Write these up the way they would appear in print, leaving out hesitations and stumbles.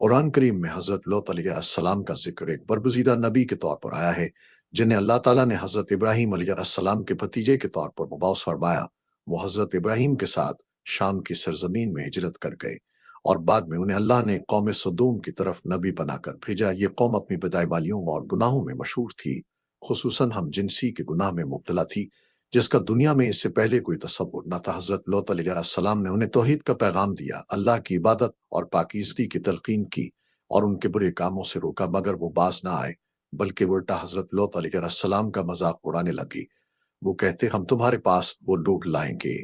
قرآن کریم میں حضرت لوط علیہ السلام کا ذکر ایک برگزیدہ نبی کے طور پر آیا ہے، جنہیں اللہ تعالیٰ نے حضرت ابراہیم علیہ السلام کے بھتیجے کے طور پر مبعوث فرمایا۔ وہ حضرت ابراہیم کے ساتھ شام کی سرزمین میں ہجرت کر گئے اور بعد میں انہیں اللہ نے قوم سدوم کی طرف نبی بنا کر بھیجا۔ یہ قوم اپنی بدعمالیوں اور گناہوں میں مشہور تھی، خصوصاً ہم جنسی کے گناہ میں مبتلا تھی، جس کا دنیا میں اس سے پہلے کوئی تصور نہ تھا۔ حضرت لوط علیہ السلام نے انہیں توحید کا پیغام دیا، اللہ کی عبادت اور پاکیزگی کی تلقین کی اور ان کے برے کاموں سے روکا، مگر وہ باز نہ آئے، بلکہ الٹا حضرت لوط علیہ السلام کا مذاق اڑانے لگی۔ وہ کہتے، ہم تمہارے پاس وہ لوگ لائیں گے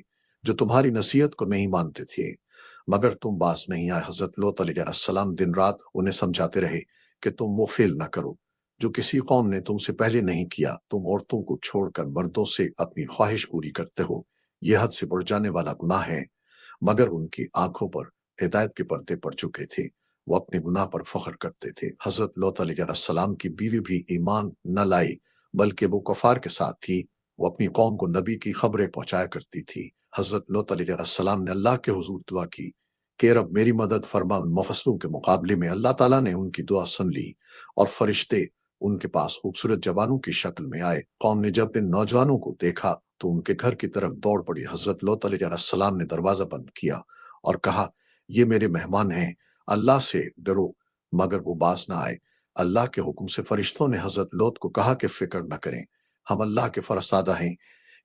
جو تمہاری نصیحت کو نہیں مانتے تھے، مگر تم باز نہیں آئے۔ حضرت لوط علیہ السلام دن رات انہیں سمجھاتے رہے کہ تم وہ فعل نہ کرو جو کسی قوم نے تم سے پہلے نہیں کیا، تم عورتوں کو چھوڑ کر مردوں سے اپنی خواہش پوری کرتے ہو، یہ حد سے بڑھ جانے والا گناہ ہے۔ مگر ان کی آنکھوں پر ہدایت کے پردے پڑ چکے تھے، وہ اپنے گناہ پر فخر کرتے تھے۔ حضرت لوط علیہ السلام کی بیوی بھی ایمان نہ لائی، بلکہ وہ کفار کے ساتھ تھی۔ وہ اپنی قوم کو نبی کی خبریں پہنچایا کرتی تھی۔ حضرت لوط علیہ السلام نے اللہ کے حضور دعا کی کہ رب میری مدد فرما۔ ان مفسروں کے مقابلے میں اللہ تعالیٰ نے ان کی دعا سن لی اور فرشتے ان کے پاس خوبصورت جوانوں کی شکل میں آئے۔ قوم نے جب ان نوجوانوں کو دیکھا تو ان کے گھر کی طرف دوڑ پڑی۔ حضرت لوط علیہ السلام نے دروازہ بند کیا اور کہا، یہ میرے مہمان ہیں، اللہ سے ڈرو، مگر وہ باز نہ آئے۔ اللہ کے حکم سے فرشتوں نے حضرت لوط کو کہا کہ فکر نہ کریں، ہم اللہ کے فرستادہ ہیں،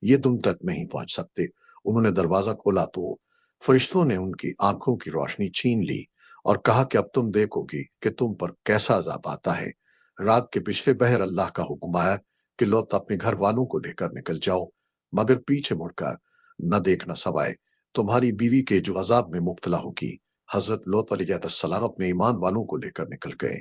یہ تم تک نہیں پہنچ سکتے۔ انہوں نے دروازہ کھولا تو فرشتوں نے ان کی آنکھوں کی روشنی چھین لی اور کہا کہ اب تم دیکھو گی کہ تم پر کیسا عذاب آتا ہے۔ رات کے پچھلے پہر اللہ کا حکم آیا کہ لوط اپنے گھر والوں کو لے کر نکل جاؤ، مگر پیچھے مڑ کر نہ دیکھنا سوائے تمہاری بیوی کے جو عذاب میں مبتلا ہوگی۔ حضرت لوط علیہ السلام اپنے ایمان والوں کو لے کر نکل گئے،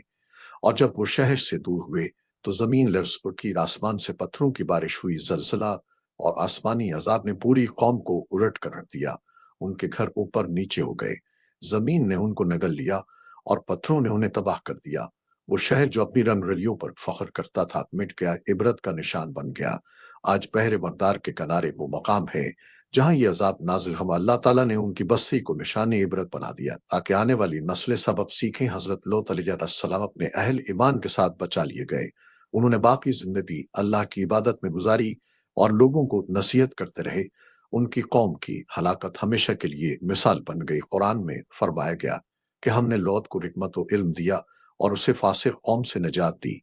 اور جب وہ شہر سے دور ہوئے تو زمین لرز اٹھی، آسمان سے پتھروں کی بارش ہوئی، زلزلہ اور آسمانی عذاب نے پوری قوم کو الٹ کر رکھ دیا۔ ان کے گھر اوپر نیچے ہو گئے، زمین نے ان کو نگل لیا اور پتھروں نے انہیں تباہ کر دیا۔ وہ شہر جو اپنی رنگ رلیوں پر فخر کرتا تھا مٹ گیا، عبرت کا نشان بن گیا۔ آج پہرے بردار کے کنارے وہ مقام ہے جہاں یہ عذاب نازل ہوا۔ اللہ تعالیٰ نے ان کی بستی کو نشان عبرت بنا دیا تاکہ آنے والی نسلیں سبق سیکھیں۔ حضرت لوط علیہ السلام اپنے اہل ایمان کے ساتھ بچا لیے گئے۔ انہوں نے باقی زندگی اللہ کی عبادت میں گزاری اور لوگوں کو نصیحت کرتے رہے۔ ان کی قوم کی ہلاکت ہمیشہ کے لیے مثال بن گئی۔ قرآن میں فرمایا گیا کہ ہم نے لوط کو حکمت و علم دیا اور اسے فاسق قوم سے نجات دی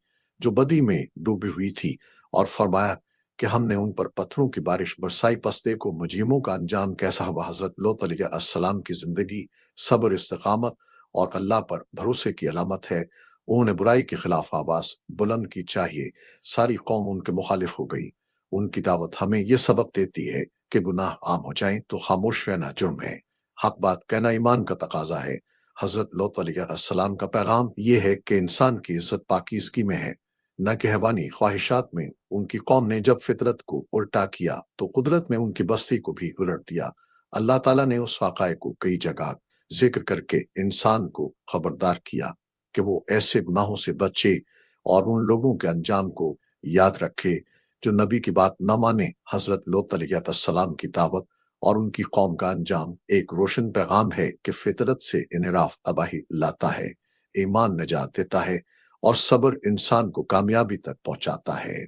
جو بدی میں ڈوبی ہوئی تھی، اور فرمایا کہ ہم نے ان پر پتھروں کی بارش برسائی، پس دیکھو مجرموں کا انجام کیسا ہوا۔ حضرت لوط علیہ السلام کی زندگی صبر، استقامت اور اللہ پر بھروسے کی علامت ہے۔ انہوں نے برائی کے خلاف آواز بلند کی، چاہیے ساری قوم ان کے مخالف ہو گئی۔ ان کی دعوت ہمیں یہ سبق دیتی ہے کہ گناہ عام ہو جائیں تو خاموش رہنا جرم ہے، حق بات کہنا ایمان کا تقاضا ہے۔ حضرت لوط علیہ السلام کا پیغام یہ ہے کہ انسان کی عزت پاکیزگی میں ہے، نہ کہ حیوانی خواہشات میں۔ ان کی قوم نے جب فطرت کو الٹا کیا تو قدرت میں ان کی بستی کو بھی الٹ دیا۔ اللہ تعالیٰ نے اس واقعے کو کئی جگہ ذکر کر کے انسان کو خبردار کیا کہ وہ ایسے گناہوں سے بچے اور ان لوگوں کے انجام کو یاد رکھے جو نبی کی بات نہ مانے۔ حضرت لوط علیہ السلام کی دعوت اور ان کی قوم کا انجام ایک روشن پیغام ہے کہ فطرت سے انحراف تباہی لاتا ہے، ایمان نجات دیتا ہے اور صبر انسان کو کامیابی تک پہنچاتا ہے۔